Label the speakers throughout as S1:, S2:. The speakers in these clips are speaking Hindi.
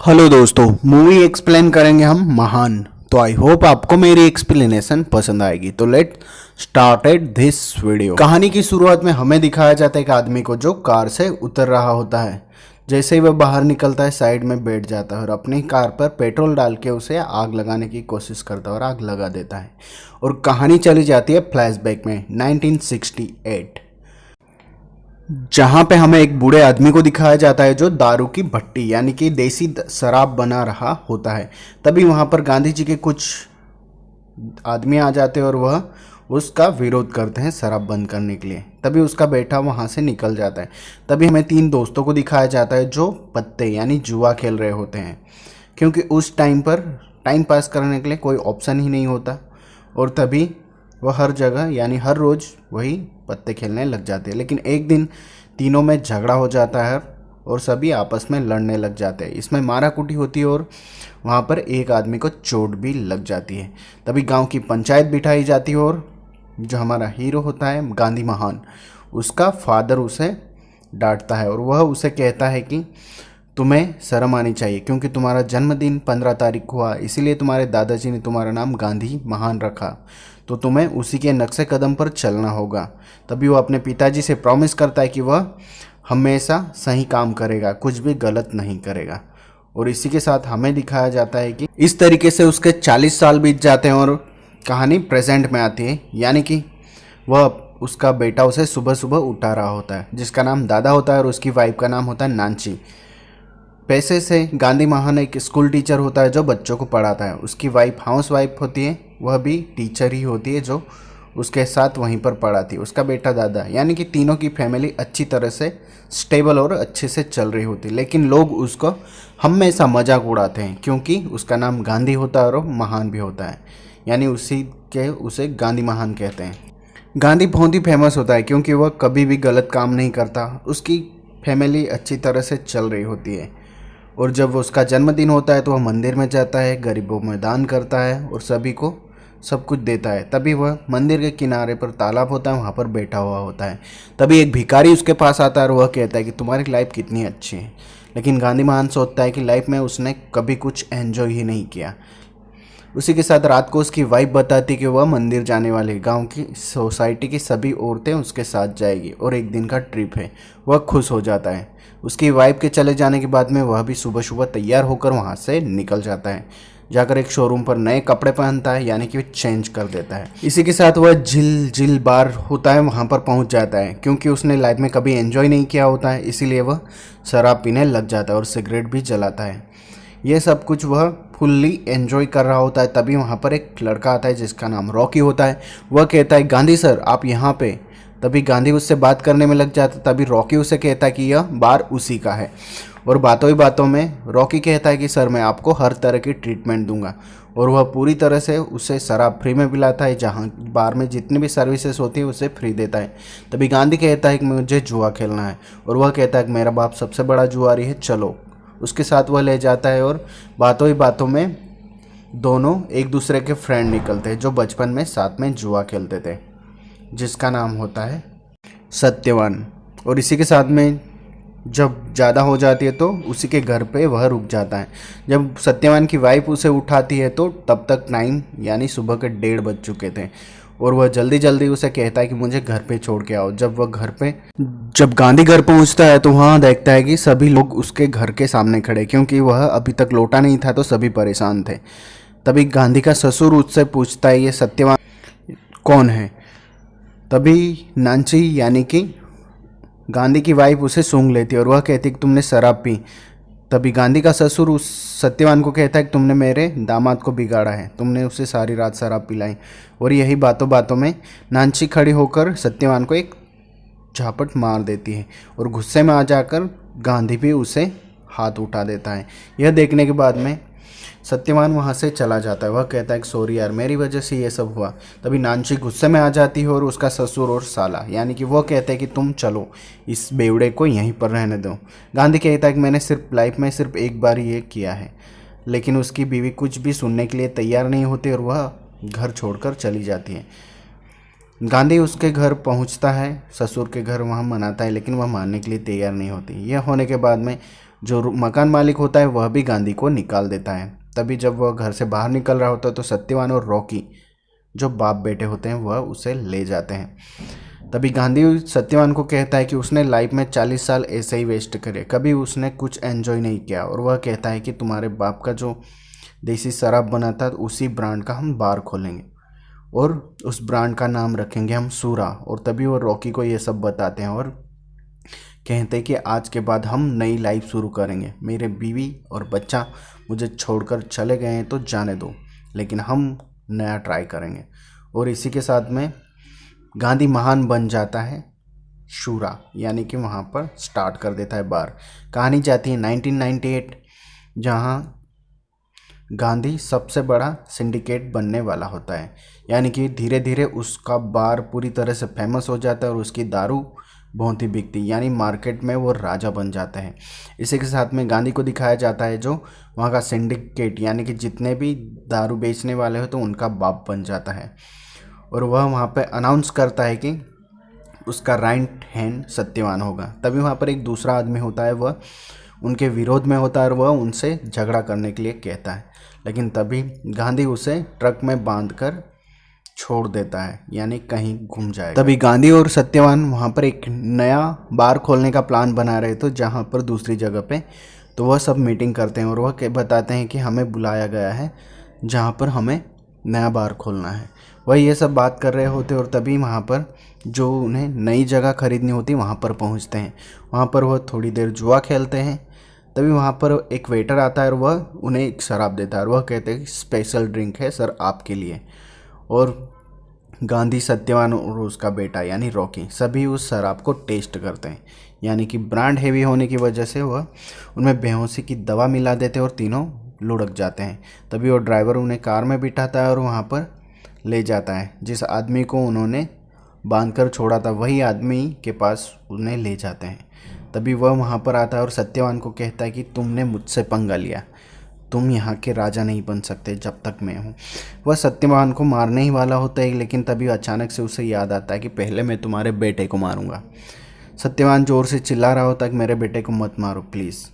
S1: हेलो दोस्तों, मूवी एक्सप्लेन करेंगे हम महान। तो आई होप आपको मेरी एक्सप्लेनेशन पसंद आएगी। तो लेट स्टार्टेड दिस वीडियो। कहानी की शुरुआत में हमें दिखाया जाता है एक आदमी को जो कार से उतर रहा होता है। जैसे ही वह बाहर निकलता है साइड में बैठ जाता है और अपनी कार पर पेट्रोल डाल के उसे आग लगाने की कोशिश करता है और आग लगा देता है। और कहानी चली जाती है फ्लैशबैक में 1968, जहां पे हमें एक बूढ़े आदमी को दिखाया जाता है जो दारू की भट्टी यानी कि देसी शराब बना रहा होता है। तभी वहां पर गांधी जी के कुछ आदमी आ जाते हैं और वह उसका विरोध करते हैं शराब बंद करने के लिए। तभी उसका बेटा वहां से निकल जाता है। तभी हमें तीन दोस्तों को दिखाया जाता है जो पत्ते यानी जुआ खेल रहे होते हैं, क्योंकि उस टाइम पर टाइम पास करने के लिए कोई ऑप्शन ही नहीं होता। और तभी वह हर जगह यानी हर रोज़ वही पत्ते खेलने लग जाते हैं। लेकिन एक दिन तीनों में झगड़ा हो जाता है और सभी आपस में लड़ने लग जाते हैं। इसमें माराकुटी होती है और वहाँ पर एक आदमी को चोट भी लग जाती है। तभी गांव की पंचायत बिठाई जाती है और जो हमारा हीरो होता है गांधी महान, उसका फादर उसे डांटता है और वह उसे कहता है कि तुम्हें शर्म आनी चाहिए, क्योंकि तुम्हारा जन्मदिन 15 तारीख हुआ, इसीलिए तुम्हारे दादाजी ने तुम्हारा नाम गांधी महान रखा, तो तुम्हें उसी के नक्शे कदम पर चलना होगा। तभी वो अपने पिताजी से प्रॉमिस करता है कि वह हमेशा सही काम करेगा, कुछ भी गलत नहीं करेगा। और इसी के साथ हमें दिखाया जाता है कि इस तरीके से उसके 40 साल बीत जाते हैं और कहानी प्रेजेंट में आती है, यानी कि वह उसका बेटा उसे सुबह सुबह उठा रहा होता है, जिसका नाम दादा होता है और उसकी वाइफ का नाम होता है नांची। पैसे से गांधी महान एक स्कूल टीचर होता है जो बच्चों को पढ़ाता है। उसकी वाइफ हाउस वाइफ होती है, वह भी टीचर ही होती है जो उसके साथ वहीं पर पढ़ाती है। उसका बेटा दादा, यानी कि तीनों की फैमिली अच्छी तरह से स्टेबल और अच्छे से चल रही होती है। लेकिन लोग उसको हमेशा मजाक उड़ाते हैं, क्योंकि उसका नाम गांधी होता है और महान भी होता है, यानी उसे गांधी महान कहते हैं। गांधी बहुत ही फेमस होता है क्योंकि वह कभी भी गलत काम नहीं करता। उसकी फैमिली अच्छी तरह से चल रही होती है और जब उसका जन्मदिन होता है तो वह मंदिर में जाता है, गरीबों में दान करता है और सभी को सब कुछ देता है। तभी वह मंदिर के किनारे पर तालाब होता है, वहाँ पर बैठा हुआ होता है। तभी एक भिखारी उसके पास आता है और वह कहता है कि तुम्हारी लाइफ कितनी अच्छी है। लेकिन गांधी महान सोचता है कि लाइफ में उसने कभी कुछ एंजॉय ही नहीं किया। उसी के साथ रात को उसकी वाइफ बताती कि वह मंदिर जाने वाली गांव की सोसाइटी की सभी औरतें उसके साथ जाएगी और एक दिन का ट्रिप है। वह खुश हो जाता है। उसकी वाइफ के चले जाने के बाद में वह भी सुबह सुबह तैयार होकर वहाँ से निकल जाता है, जाकर एक शोरूम पर नए कपड़े पहनता है, यानी कि चेंज कर देता है। इसी के साथ वह जिल बार होता है वहाँ पर पहुँच जाता है, क्योंकि उसने लाइफ में कभी एंजॉय नहीं किया होता है, इसीलिए वह शराब पीने लग जाता है और सिगरेट भी जलाता है। ये सब कुछ वह फुल्ली एंजॉय कर रहा होता है। तभी वहाँ पर एक लड़का आता है जिसका नाम रॉकी होता है। वह कहता है गांधी सर आप यहाँ पे। तभी गांधी उससे बात करने में लग जाता है। तभी रॉकी उसे कहता है कि यह बार उसी का है। और बातों ही बातों में रॉकी कहता है कि सर मैं आपको हर तरह की ट्रीटमेंट दूंगा। और वह पूरी तरह से उसे शराब फ्री में पिलाता है, जहाँ बार में जितनी भी सर्विसेज होती है उसे फ्री देता है। तभी गांधी कहता है कि मुझे जुआ खेलना है और वह कहता है कि मेरा बाप सबसे बड़ा जुआरी है, चलो। उसके साथ वह ले जाता है और बातों ही बातों में दोनों एक दूसरे के फ्रेंड निकलते हैं जो बचपन में साथ में जुआ खेलते थे, जिसका नाम होता है सत्यवान। और इसी के साथ में जब ज़्यादा हो जाती है तो उसी के घर पे वह रुक जाता है। जब सत्यवान की वाइफ उसे उठाती है तो तब तक टाइम यानी सुबह के 1:30 बज चुके थे और वह जल्दी जल्दी उसे कहता है कि मुझे घर पे छोड़ के आओ। जब गांधी घर पहुंचता है तो वहाँ देखता है कि सभी लोग उसके घर के सामने खड़े, क्योंकि वह अभी तक लौटा नहीं था तो सभी परेशान थे। तभी गांधी का ससुर उससे पूछता है ये सत्यवान कौन है। तभी नांची यानी कि गांधी की वाइफ उसे सूंघ लेती है और वह कहती है कि तुमने शराब पी। तभी गांधी का ससुर उस सत्यवान को कहता है कि तुमने मेरे दामाद को बिगाड़ा है, तुमने उसे सारी रात शराब पिलाई। और यही बातों बातों में नांची खड़ी होकर सत्यवान को एक झापट मार देती है और गुस्से में आ जाकर गांधी भी उसे हाथ उठा देता है। यह देखने के बाद में सत्यवान वहाँ से चला जाता है। वह कहता है कि सॉरी यार, मेरी वजह से ये सब हुआ। तभी नांची गुस्से में आ जाती है और उसका ससुर और साला यानी कि वो कहते हैं कि तुम चलो, इस बेवड़े को यहीं पर रहने दो। गांधी कहता है कि मैंने सिर्फ लाइफ में सिर्फ एक बार ये किया है। लेकिन उसकी बीवी कुछ भी सुनने के लिए तैयार नहीं होती और वह घर छोड़कर चली जाती है। गांधी उसके घर पहुंचता है, ससुर के घर वहाँ मनाता है, लेकिन वह मानने के लिए तैयार नहीं होती। यह होने के बाद में जो मकान मालिक होता है वह भी गांधी को निकाल देता है। तभी जब वह घर से बाहर निकल रहा होता है तो सत्यवान और रॉकी जो बाप बेटे होते हैं वह उसे ले जाते हैं। तभी गांधी सत्यवान को कहता है कि उसने लाइफ में 40 साल ऐसे ही वेस्ट करे, कभी उसने कुछ एंजॉय नहीं किया। और वह कहता है कि तुम्हारे बाप का जो देसी शराब बना था उसी ब्रांड का हम बार खोलेंगे और उस ब्रांड का नाम रखेंगे हम सूरा। और तभी वो रॉकी को ये सब बताते हैं और कहते हैं कि आज के बाद हम नई लाइफ शुरू करेंगे। मेरे बीवी और बच्चा मुझे छोड़कर चले गए हैं तो जाने दो, लेकिन हम नया ट्राई करेंगे। और इसी के साथ में गांधी महान बन जाता है शूरा, यानी कि वहाँ पर स्टार्ट कर देता है बार। कहानी जाती है 1998, जहाँ गांधी सबसे बड़ा सिंडिकेट बनने वाला होता है, यानी कि धीरे धीरे उसका बार पूरी तरह से फेमस हो जाता है और उसकी दारू बहुत ही बिकती, यानी मार्केट में वो राजा बन जाता है। इसी के साथ में गांधी को दिखाया जाता है जो वहाँ का सिंडिकेट, यानी कि जितने भी दारू बेचने वाले हो तो उनका बाप बन जाता है। और वह वहाँ पे अनाउंस करता है कि उसका राइट हैंड सत्यवान होगा। तभी वहाँ पर एक दूसरा आदमी होता है, वह उनके विरोध में होता है और वह उनसे झगड़ा करने के लिए कहता है, लेकिन तभी गांधी उसे ट्रक में बांधकर छोड़ देता है, यानी कहीं घूम जाएगा। तभी गांधी और सत्यवान वहाँ पर एक नया बार खोलने का प्लान बना रहे थे जहाँ पर दूसरी जगह पे। तो वह सब मीटिंग करते हैं और वह बताते हैं कि हमें बुलाया गया है जहाँ पर हमें नया बार खोलना है। वह ये सब बात कर रहे होते और तभी वहाँ पर जो उन्हें नई जगह खरीदनी होती वहाँ पर पहुँचते हैं। वहाँ पर वह थोड़ी देर जुआ खेलते हैं। तभी वहाँ पर एक वेटर आता है और वह उन्हें एक शराब देता है और वह कहते हैं कि स्पेशल ड्रिंक है सर आपके लिए। और गांधी, सत्यवान और उसका बेटा यानी रॉकी सभी उस शराब को टेस्ट करते हैं, यानी कि ब्रांड हेवी होने की वजह से वह उनमें बेहोशी की दवा मिला देते हैं और तीनों लुढ़क जाते हैं। तभी वो ड्राइवर उन्हें कार में बिठाता है और वहाँ पर ले जाता है। जिस आदमी को उन्होंने बांधकर छोड़ा था वही आदमी के पास उन्हें ले जाते हैं। तभी वह वहाँ पर आता है और सत्यवान को कहता है कि तुमने मुझसे पंगा लिया, तुम यहाँ के राजा नहीं बन सकते जब तक मैं हूँ। वह सत्यवान को मारने ही वाला होता है, लेकिन तभी अचानक से उसे याद आता है कि पहले मैं तुम्हारे बेटे को मारूंगा। सत्यवान जोर से चिल्ला रहा होता है कि मेरे बेटे को मत मारो प्लीज़।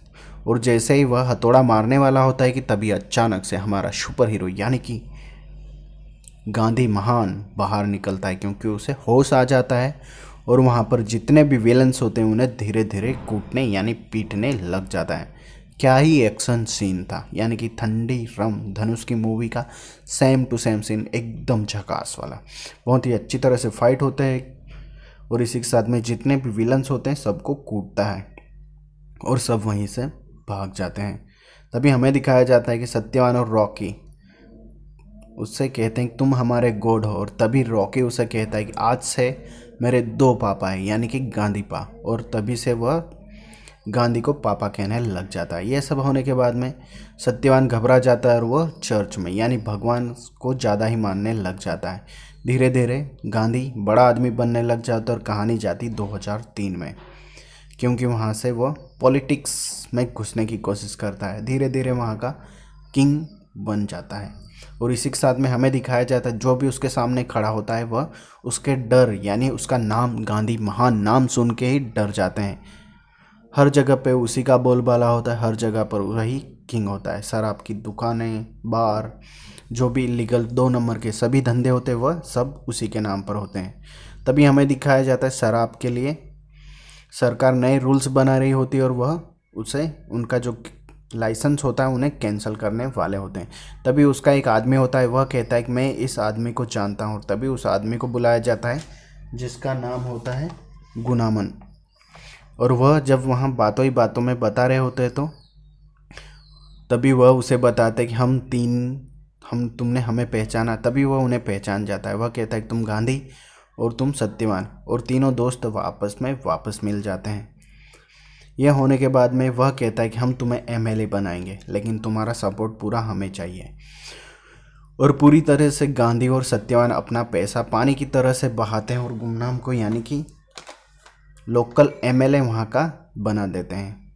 S1: और जैसे ही वह हथौड़ा मारने वाला होता है कि तभी अचानक से हमारा सुपर हीरो यानी कि गांधी महान बाहर निकलता है, क्योंकि उसे होश आ जाता है और वहाँ पर जितने भी विलन्स होते हैं उन्हें धीरे धीरे कूटने यानी पीटने लग जाता है। क्या ही एक्शन सीन था, यानी कि ठंडी रम धनुष की मूवी का सेम टू सेम सीन, एकदम झकास वाला। बहुत ही अच्छी तरह से फाइट होते हैं और इसी के साथ में जितने भी विलन्स होते हैं सबको कूटता है और सब वहीं से भाग जाते हैं। तभी हमें दिखाया जाता है कि सत्यवान और रॉकी उससे कहते हैं कि तुम हमारे गॉड हो। और तभी रॉकी उसे कहता है कि आज से मेरे 2 पापा हैं, यानी कि गांधी पा। और तभी से वह गांधी को पापा कहने लग जाता है। यह सब होने के बाद में सत्यवान घबरा जाता है और वह चर्च में यानी भगवान को ज़्यादा ही मानने लग जाता है। धीरे धीरे गांधी बड़ा आदमी बनने लग जाता है और कहानी जाती 2003 में, क्योंकि वहाँ से वह पॉलिटिक्स में घुसने की कोशिश करता है। धीरे धीरे वहाँ का किंग बन जाता है और इसी के साथ में हमें दिखाया जाता है जो भी उसके सामने खड़ा होता है वह उसके डर यानी उसका नाम गांधी महान नाम सुन के ही डर जाते हैं। हर जगह पे उसी का बोलबाला होता है, हर जगह पर वही किंग होता है। शराब की दुकानें, बार, जो भी इलीगल 2 नंबर के सभी धंधे होते हैं वह सब उसी के नाम पर होते हैं। तभी हमें दिखाया जाता है शराब के लिए सरकार नए रूल्स बना रही होती है और वह उसे उनका जो लाइसेंस होता है उन्हें कैंसिल करने वाले होते हैं। तभी उसका एक आदमी होता है, वह कहता है कि मैं इस आदमी को जानता हूँ। तभी उस आदमी को बुलाया जाता है जिसका नाम होता है गुनामन। और वह जब वहाँ बातों ही बातों में बता रहे होते हैं तो तभी वह उसे बताते हैं कि तुमने हमें पहचाना। तभी वह उन्हें पहचान जाता है। वह कहता है कि तुम गांधी और तुम सत्यवान, और तीनों दोस्त आपस में वापस मिल जाते हैं। यह होने के बाद में वह कहता है कि हम तुम्हें एमएलए बनाएंगे, लेकिन तुम्हारा सपोर्ट पूरा हमें चाहिए। और पूरी तरह से गांधी और सत्यवान अपना पैसा पानी की तरह से बहाते हैं और गुमनाम को यानी कि लोकल एमएलए वहाँ का बना देते हैं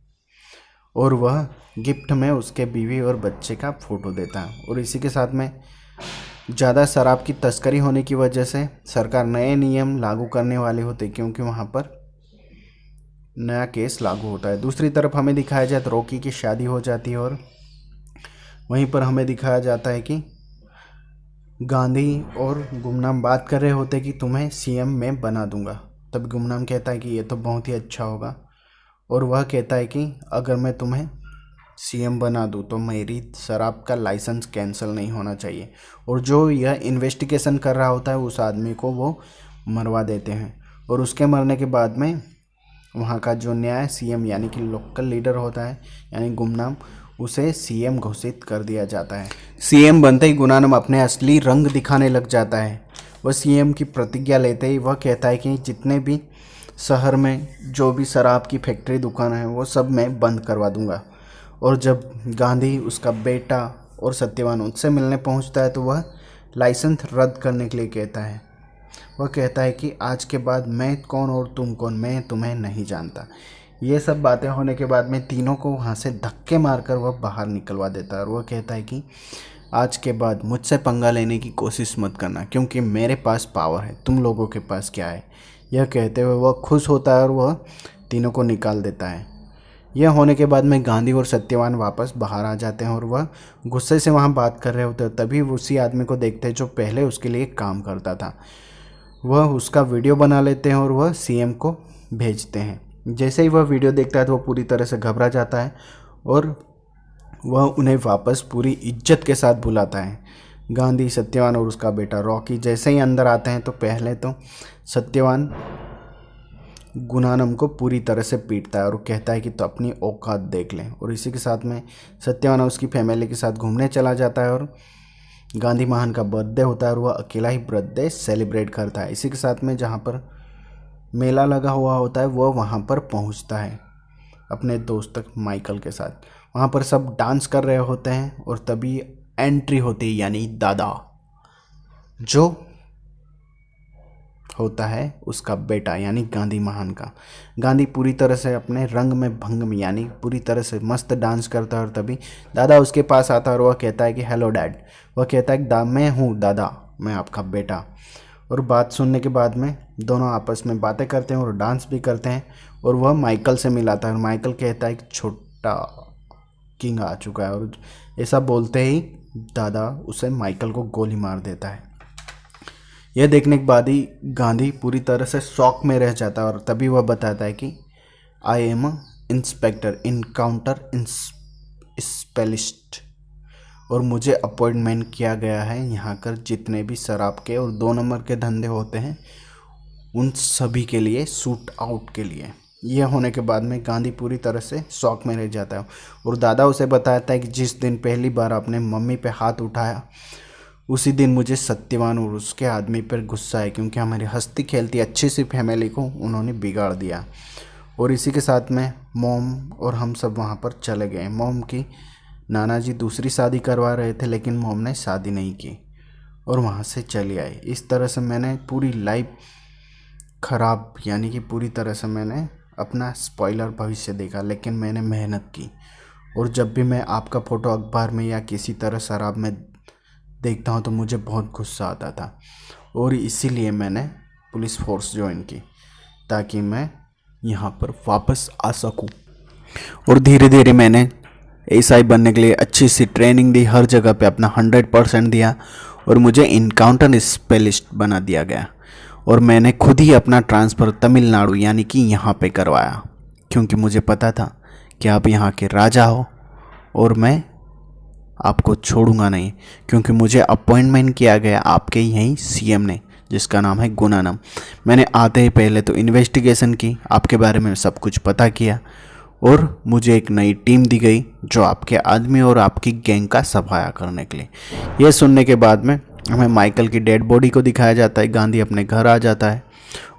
S1: और वह गिफ्ट में उसके बीवी और बच्चे का फ़ोटो देता है। और इसी के साथ में ज़्यादा शराब की तस्करी होने की वजह से सरकार नए नियम लागू करने वाली होती है, क्योंकि वहाँ पर नया केस लागू होता है। दूसरी तरफ हमें दिखाया जाए तो रॉकी की शादी हो जाती है और वहीं पर हमें दिखाया जाता है कि गांधी और गुमनाम बात कर रहे होते कि तुम्हें सीएम में बना दूंगा। तब गुमनाम कहता है कि ये तो बहुत ही अच्छा होगा और वह कहता है कि अगर मैं तुम्हें सीएम बना दूं तो मेरी शराब का लाइसेंस कैंसिल नहीं होना चाहिए। और जो यह इन्वेस्टिगेशन कर रहा होता है उस आदमी को वो मरवा देते हैं और उसके मरने के बाद में वहाँ का जो नया सीएम यानी कि लोकल लीडर होता है यानी गुमनाम, उसे सीएम घोषित कर दिया जाता है। सीएम बनते ही गुमनाम अपने असली रंग दिखाने लग जाता है। वह सीएम की प्रतिज्ञा लेते ही वह कहता है कि जितने भी शहर में जो भी शराब की फैक्ट्री दुकान है वो सब मैं बंद करवा दूंगा। और जब गांधी, उसका बेटा और सत्यवान उससे मिलने पहुंचता है तो वह लाइसेंस रद्द करने के लिए कहता है। वह कहता है कि आज के बाद मैं कौन और तुम कौन, मैं तुम्हें नहीं जानता। ये सब बातें होने के बाद में तीनों को वहाँ से धक्के मारकर वह बाहर निकलवा देता है और वह कहता है कि आज के बाद मुझसे पंगा लेने की कोशिश मत करना क्योंकि मेरे पास पावर है, तुम लोगों के पास क्या है। यह कहते हुए वह खुश होता है और वह तीनों को निकाल देता है। यह होने के बाद में गांधी और सत्यवान वापस बाहर आ जाते हैं और वह गुस्से से वहाँ बात कर रहे होते हैं। तभी उसी आदमी को देखते हैं जो पहले उसके लिए काम करता था। वह उसका वीडियो बना लेते हैं और वह सीएम को भेजते हैं। जैसे ही वह वीडियो देखता है तो वह पूरी तरह से घबरा जाता है और वह उन्हें वापस पूरी इज्जत के साथ बुलाता है। गांधी, सत्यवान और उसका बेटा रॉकी जैसे ही अंदर आते हैं तो पहले तो सत्यवान गुणानम को पूरी तरह से पीटता है और कहता है कि तो अपनी औकात देख लें। और इसी के साथ में सत्यवान उसकी फैमिली के साथ घूमने चला जाता है और गांधी महान का बर्थडे होता है और वह अकेला ही बर्थडे सेलिब्रेट करता है। इसी के साथ में जहाँ पर मेला लगा हुआ होता है वह वहाँ पर पहुँचता है अपने दोस्त माइकल के साथ। वहाँ पर सब डांस कर रहे होते हैं और तभी एंट्री होती है यानी दादा, जो होता है उसका बेटा यानी गांधी महान का। गांधी पूरी तरह से अपने रंग में भंग में यानी पूरी तरह से मस्त डांस करता है और तभी दादा उसके पास आता है और वह कहता है कि हेलो डैड। वह कहता है मैं हूँ दादा, मैं आपका बेटा। और बात सुनने के बाद में दोनों आपस में बातें करते हैं और डांस भी करते हैं और वह माइकल से मिलाता है और माइकल कहता है कि छोटा किंग आ चुका है। और ऐसा बोलते ही दादा उसे माइकल को गोली मार देता है। यह देखने के बाद ही गांधी पूरी तरह से शॉक में रह जाता है और तभी वह बताता है कि I am inspector encounter specialist और मुझे अपॉइंटमेंट किया गया है यहाँ कर जितने भी शराब के और 2 नंबर के धंधे होते हैं उन सभी के लिए, शूट आउट के लिए। यह होने के बाद में गांधी पूरी तरह से शॉक में रह जाता है और दादा उसे बताता है कि जिस दिन पहली बार आपने मम्मी पे हाथ उठाया उसी दिन मुझे सत्यवान और उसके आदमी पर गुस्सा है क्योंकि हमारी हंसती खेलती अच्छी सी फैमिली को उन्होंने बिगाड़ दिया। और इसी के साथ में मॉम और हम सब वहाँ पर चले गए। मॉम की नाना जी दूसरी शादी करवा रहे थे लेकिन मॉम ने शादी नहीं की और वहाँ से चले आए। इस तरह से मैंने पूरी लाइफ ख़राब यानी कि पूरी तरह से मैंने अपना स्पॉइलर भविष्य देखा, लेकिन मैंने मेहनत की। और जब भी मैं आपका फ़ोटो अखबार में या किसी तरह शराब में देखता हूँ तो मुझे बहुत गुस्सा आता था और इसीलिए मैंने पुलिस फोर्स ज्वाइन की ताकि मैं यहाँ पर वापस आ सकूँ। और धीरे धीरे मैंने एसआई बनने के लिए अच्छी सी ट्रेनिंग दी, हर जगह पे अपना 100% दिया और मुझे इनकाउंटर स्पेशलिस्ट बना दिया गया। और मैंने खुद ही अपना ट्रांसफ़र तमिलनाडु यानी कि यहाँ पे करवाया क्योंकि मुझे पता था कि आप यहाँ के राजा हो और मैं आपको छोड़ूंगा नहीं, क्योंकि मुझे अपॉइंटमेंट किया गया आपके यहीं सीएम ने जिसका नाम है गुणानम। मैंने आते ही पहले तो इन्वेस्टिगेशन की, आपके बारे में सब कुछ पता किया और मुझे एक नई टीम दी गई जो आपके आदमी और आपकी गैंग का सफाया करने के लिए। यह सुनने के बाद में हमें माइकल की डेड बॉडी को दिखाया जाता है। गांधी अपने घर आ जाता है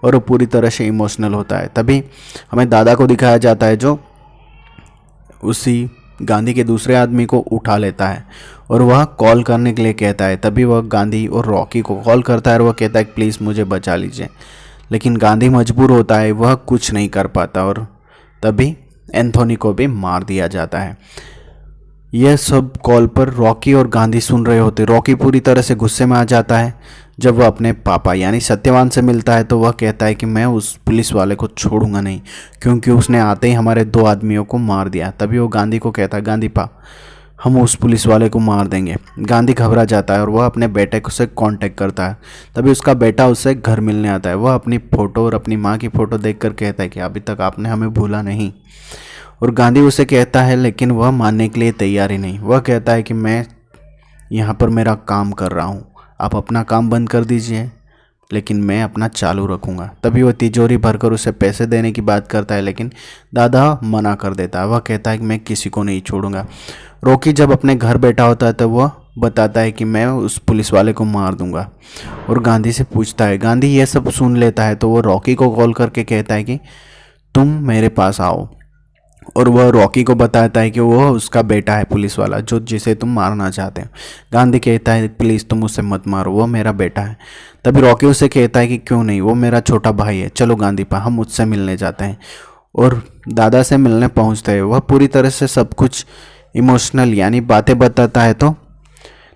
S1: और वो पूरी तरह से इमोशनल होता है। तभी हमें दादा को दिखाया जाता है जो उसी गांधी के दूसरे आदमी को उठा लेता है और वह कॉल करने के लिए कहता है। तभी वह गांधी और रॉकी को कॉल करता है और वह कहता है प्लीज़ मुझे बचा लीजिए, लेकिन गांधी मजबूर होता है, वह कुछ नहीं कर पाता और तभी एंथोनी को भी मार दिया जाता है। यह सब कॉल पर रॉकी और गांधी सुन रहे होते। रॉकी पूरी तरह से गुस्से में आ जाता है जब वह अपने पापा यानी सत्यवान से मिलता है तो वह कहता है कि मैं उस पुलिस वाले को छोड़ूंगा नहीं, क्योंकि उसने आते ही हमारे 2 आदमियों को मार दिया। तभी वो गांधी को कहता है, गांधी पा, हम उस पुलिस वाले को मार देंगे। गांधी घबरा जाता है और वह अपने बेटे को से कांटेक्ट करता है। तभी उसका बेटा उससे घर मिलने आता है। वह अपनी फ़ोटो और अपनी माँ की फ़ोटो देखकर कहता है कि अभी तक आपने हमें भूला नहीं। और गांधी उसे कहता है, लेकिन वह मानने के लिए तैयार ही नहीं। वह कहता है कि मैं यहाँ पर मेरा काम कर रहा हूँ, आप अपना काम बंद कर दीजिए, लेकिन मैं अपना चालू रखूँगा। तभी वह तिजोरी भरकर उसे पैसे देने की बात करता है, लेकिन दादा मना कर देता है। वह कहता है कि मैं किसी को नहीं छोड़ूंगा। रॉकी जब अपने घर बैठा होता है तो वह बताता है कि मैं उस पुलिस वाले को मार दूंगा और गांधी से पूछता है। गांधी यह सब सुन लेता है तो वो रॉकी को कॉल करके कहता है कि तुम मेरे पास आओ, और वह रॉकी को बताता है कि वह उसका बेटा है पुलिस वाला जो जिसे तुम मारना चाहते हो। गांधी कहता है प्लीज़ तुम उसे मत मारो, वह मेरा बेटा है। तभी रॉकी उसे कहता है कि क्यों नहीं, वो मेरा छोटा भाई है, चलो गांधी पा हम उससे मिलने जाते हैं। और दादा से मिलने पहुंचते हैं। वह पूरी तरह से सब कुछ इमोशनल यानी बातें बताता है, तो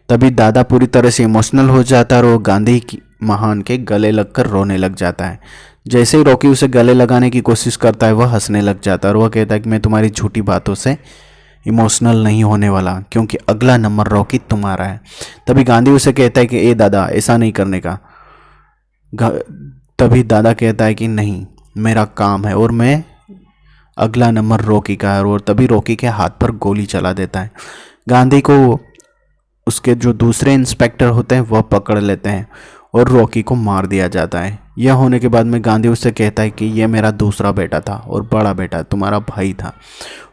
S1: तभी दादा पूरी तरह से इमोशनल हो जाता है और वो गांधी की महान के गले लगकर रोने लग जाता है। जैसे ही रॉकी उसे गले लगाने की कोशिश करता है वह हंसने लग जाता है और वह कहता है कि मैं तुम्हारी झूठी बातों से इमोशनल नहीं होने वाला, क्योंकि अगला नंबर रॉकी तुम्हारा है। तभी गांधी उसे कहता है कि ए दादा ऐसा नहीं करने का। तभी दादा कहता है कि नहीं, मेरा काम है और मैं अगला नंबर रॉकी का है। और तभी रॉकी के हाथ पर गोली चला देता है। गांधी को उसके जो दूसरे इंस्पेक्टर होते हैं वह पकड़ लेते हैं और रॉकी को मार दिया जाता है। यह होने के बाद में गांधी उससे कहता है कि यह मेरा दूसरा बेटा था और बड़ा बेटा तुम्हारा भाई था।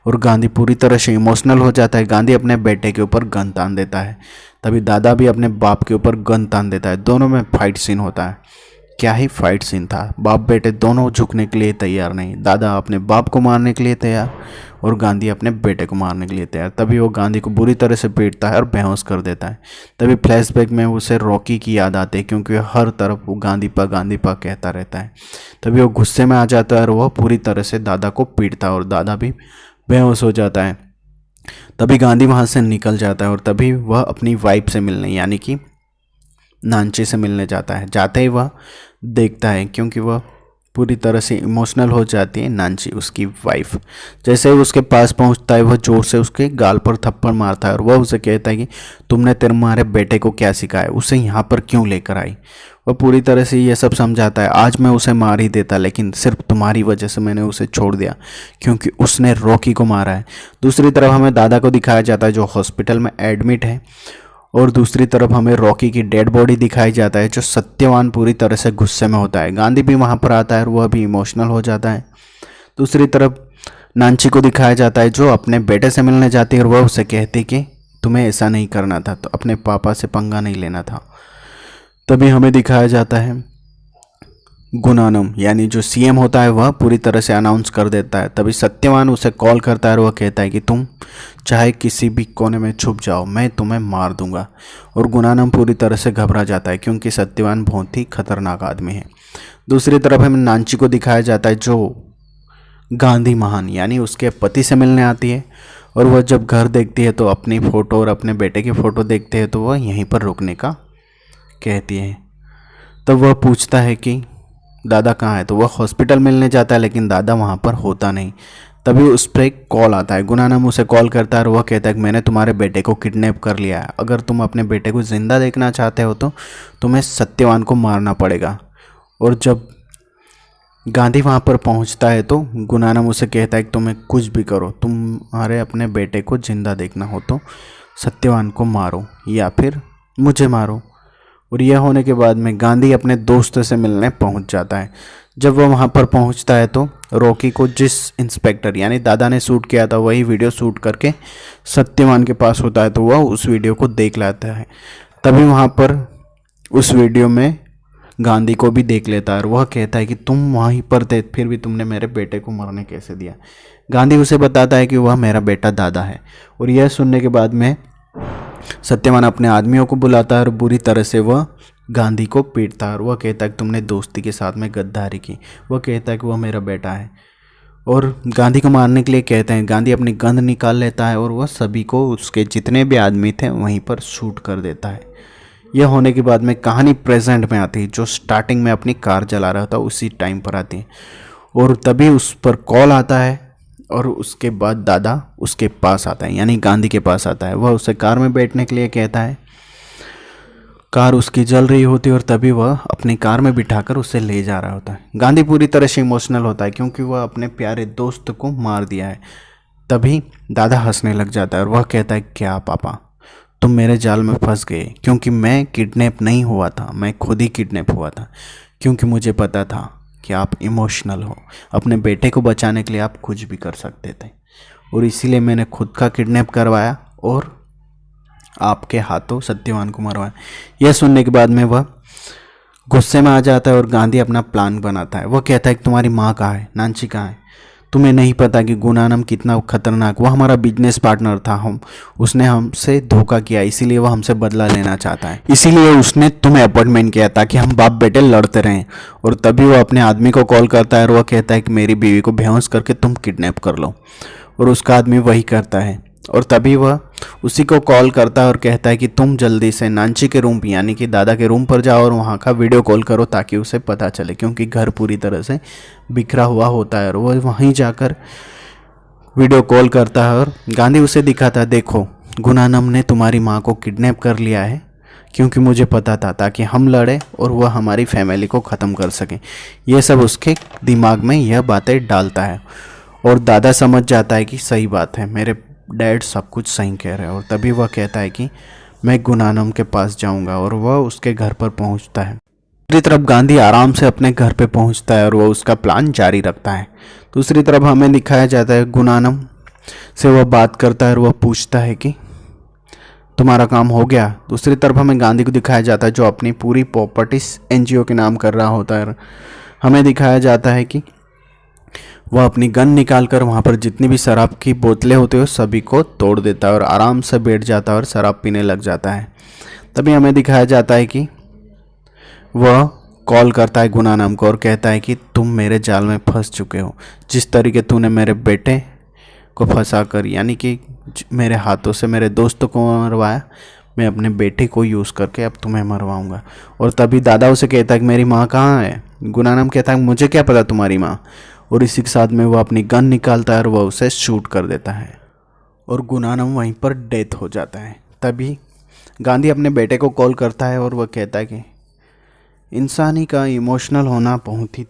S1: और गांधी पूरी तरह से इमोशनल हो जाता है। गांधी अपने बेटे के ऊपर गन तान देता है। तभी दादा भी अपने बाप के ऊपर गन तान देता है। दोनों में फाइट सीन होता है। क्या ही फाइट सीन था, बाप बेटे दोनों झुकने के लिए तैयार नहीं। दादा अपने बाप को मारने के लिए तैयार और गांधी अपने बेटे को मारने के लिए तैयार। तभी वो गांधी को बुरी तरह से पीटता है और बेहोश कर देता है। तभी फ्लैशबैक में उसे रॉकी की याद आती है, क्योंकि हर तरफ वो गांधी पा कहता रहता है। तभी वो गुस्से में आ जाता है और वह पूरी तरह से दादा को पीटता है और दादा भी बेहोश हो जाता है। तभी गांधी वहाँ से निकल जाता है और तभी वह अपनी वाइफ से मिलने यानी कि नानची से मिलने जाता है। जाते ही वह देखता है, क्योंकि वह पूरी तरह से इमोशनल हो जाती है नानची उसकी वाइफ। जैसे ही उसके पास पहुंचता है वह जोर से उसके गाल पर थप्पड़ मारता है और वह उसे कहता है कि तुमने तुम्हारे बेटे को क्या सिखाया, उसे यहाँ पर क्यों लेकर आई। वह पूरी तरह से ये सब समझाता है, आज मैं उसे मार ही देता, लेकिन सिर्फ तुम्हारी वजह से मैंने उसे छोड़ दिया, क्योंकि उसने रॉकी को मारा है। दूसरी तरफ हमें दादा को दिखाया जाता है जो हॉस्पिटल में एडमिट है, और दूसरी तरफ हमें रॉकी की डेड बॉडी दिखाई जाता है जो सत्यवान पूरी तरह से गुस्से में होता है। गांधी भी वहाँ पर आता है और वह भी इमोशनल हो जाता है। दूसरी तरफ नानची को दिखाया जाता है जो अपने बेटे से मिलने जाती है और वह उसे कहती कि तुम्हें ऐसा नहीं करना था, तो अपने पापा से पंगा नहीं लेना था। तभी हमें दिखाया जाता है गुणानम यानी जो सीएम होता है वह पूरी तरह से अनाउंस कर देता है। तभी सत्यवान उसे कॉल करता है और वह कहता है कि तुम चाहे किसी भी कोने में छुप जाओ, मैं तुम्हें मार दूंगा। और गुणानम पूरी तरह से घबरा जाता है, क्योंकि सत्यवान बहुत ही खतरनाक आदमी है। दूसरी तरफ हमें नानची को दिखाया जाता है जो गांधी महान यानी उसके पति से मिलने आती है, और वह जब घर देखती है तो अपनी फ़ोटो और अपने बेटे की फ़ोटो देखते हैं तो वह यहीं पर रुकने का कहती है। तब वह पूछता है कि दादा कहाँ है, तो वह हॉस्पिटल मिलने जाता है, लेकिन दादा वहाँ पर होता नहीं। तभी उस पर एक कॉल आता है। गुणानम उसे कॉल करता है और वह कहता है कि मैंने तुम्हारे बेटे को किडनैप कर लिया है, अगर तुम अपने बेटे को ज़िंदा देखना चाहते हो तो तुम्हें सत्यवान को मारना पड़ेगा। और जब गांधी वहाँ पर पहुँचता है तो गुणानम उसे कहता है कि तुम्हें कुछ भी करो, तुम्हारे अपने बेटे को ज़िंदा देखना हो तो सत्यवान को मारो या फिर मुझे मारो। और यह होने के बाद में गांधी अपने दोस्त से मिलने पहुंच जाता है। जब वह वहां पर पहुंचता है तो रॉकी को जिस इंस्पेक्टर यानी दादा ने शूट किया था वही वीडियो शूट करके सत्यवान के पास होता है, तो वह उस वीडियो को देख लेता है। तभी वहां पर उस वीडियो में गांधी को भी देख लेता है और वह कहता है कि तुम वहीं पर थे, फिर भी तुमने मेरे बेटे को मरने कैसे दिया। गांधी उसे बताता है कि वह मेरा बेटा दादा है। और यह सुनने के बाद में सत्यवान अपने आदमियों को बुलाता है और बुरी तरह से वह गांधी को पीटता है और वह कहता है कि तुमने दोस्ती के साथ में गद्दारी की। वह कहता है कि वह मेरा बेटा है और गांधी को मारने के लिए कहते हैं। गांधी अपनी गन निकाल लेता है और वह सभी को उसके जितने भी आदमी थे वहीं पर शूट कर देता है। यह होने के बाद में कहानी प्रेजेंट में आती है, जो स्टार्टिंग में अपनी कार चला रहा था उसी टाइम पर आती है। और तभी उस पर कॉल आता है और उसके बाद दादा उसके पास आता है, यानी गांधी के पास आता है। वह उसे कार में बैठने के लिए कहता है। कार उसकी जल रही होती है और तभी वह अपनी कार में बिठाकर उसे ले जा रहा होता है। गांधी पूरी तरह से इमोशनल होता है क्योंकि वह अपने प्यारे दोस्त को मार दिया है। तभी दादा हंसने लग जाता है और वह कहता है, क्या पापा, तुम मेरे जाल में फंस गए, क्योंकि मैं किडनैप नहीं हुआ था, मैं खुद ही किडनैप हुआ था, क्योंकि मुझे पता था कि आप इमोशनल हो, अपने बेटे को बचाने के लिए आप कुछ भी कर सकते थे, और इसीलिए मैंने खुद का किडनैप करवाया और आपके हाथों सत्यवान को मरवाया। यह सुनने के बाद में वह गुस्से में आ जाता है और गांधी अपना प्लान बनाता है। वह कहता है कि तुम्हारी माँ कहाँ है, नानची कहाँ है, तुम्हें नहीं पता कि गुनानम कितना खतरनाक, वह हमारा बिजनेस पार्टनर था, उसने हमसे धोखा किया, इसीलिए वह हमसे बदला लेना चाहता है, इसीलिए उसने तुम्हें अपॉइंटमेंट किया ताकि हम बाप बेटे लड़ते रहें। और तभी वह अपने आदमी को कॉल करता है और वह कहता है कि मेरी बीवी को बेहोश करके तुम किडनैप कर लो, और उसका आदमी वही करता है। और तभी वह उसी को कॉल करता है और कहता है कि तुम जल्दी से नानची के रूम यानी कि दादा के रूम पर जाओ और वहाँ का वीडियो कॉल करो ताकि उसे पता चले, क्योंकि घर पूरी तरह से बिखरा हुआ होता है। और वह वहीं जाकर वीडियो कॉल करता है और गांधी उसे दिखाता है, देखो गुनानम ने तुम्हारी माँ को किडनैप कर लिया है, क्योंकि मुझे पता था, ताकि हम लड़े और वह हमारी फैमिली को ख़त्म कर सकें। यह सब उसके दिमाग में यह बातें डालता है और दादा समझ जाता है कि सही बात है, मेरे डैड सब कुछ सही कह रहे हैं। और तभी वह कहता है कि मैं गुनानम के पास जाऊंगा और वह उसके घर पर पहुंचता है। दूसरी तरफ गांधी आराम से अपने घर पे पहुंचता है और वह उसका प्लान जारी रखता है। दूसरी तरफ हमें दिखाया जाता है गुनानम से वह बात करता है और वह पूछता है कि तुम्हारा काम हो गया। दूसरी तरफ हमें गांधी को दिखाया जाता है जो अपनी पूरी प्रॉपर्टीज एनजीओ के नाम कर रहा होता है। हमें दिखाया जाता है कि वह अपनी गन निकाल कर वहाँ पर जितनी भी शराब की बोतलें होती है सभी को तोड़ देता है और आराम से बैठ जाता है और शराब पीने लग जाता है। तभी हमें दिखाया जाता है कि वह कॉल करता है गुनानम को और कहता है कि तुम मेरे जाल में फंस चुके हो, जिस तरीके तूने मेरे बेटे को फंसा कर यानी कि मेरे हाथों से मेरे दोस्तों को मरवाया, मैं अपने बेटे को यूज़ करके अब तुम्हें मरवाऊंगा। और तभी दादा उसे कहता है कि मेरी माँ कहाँ है। गुनानम कहता है मुझे क्या पता तुम्हारी माँ, और इसी के साथ में वह अपनी गन निकालता है और वह उसे शूट कर देता है और गुनानम वहीं पर डेथ हो जाता है। तभी गांधी अपने बेटे को कॉल करता है और वह कहता है कि इंसानी का इमोशनल होना बहुत ही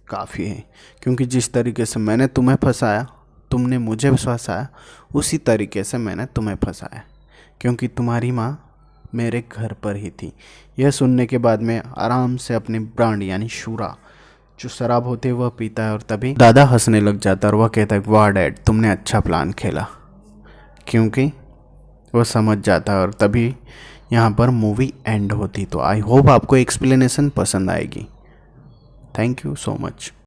S1: काफ़ी है, क्योंकि जिस तरीके से मैंने तुम्हें फंसाया, तुमने मुझे फंसाया, उसी तरीके से मैंने तुम्हें फंसाया, क्योंकि तुम्हारी माँ मेरे घर पर ही थी। यह सुनने के बाद में आराम से अपनी ब्रांड यानी शूरा जो शराब होती है वह पीता है और तभी दादा हंसने लग जाता है और वह कहता है वाह डैड, तुमने अच्छा प्लान खेला, क्योंकि वह समझ जाता है। और तभी यहाँ पर मूवी एंड होती। तो आई होप आपको एक्सप्लेनेशन पसंद आएगी। Thank you so much.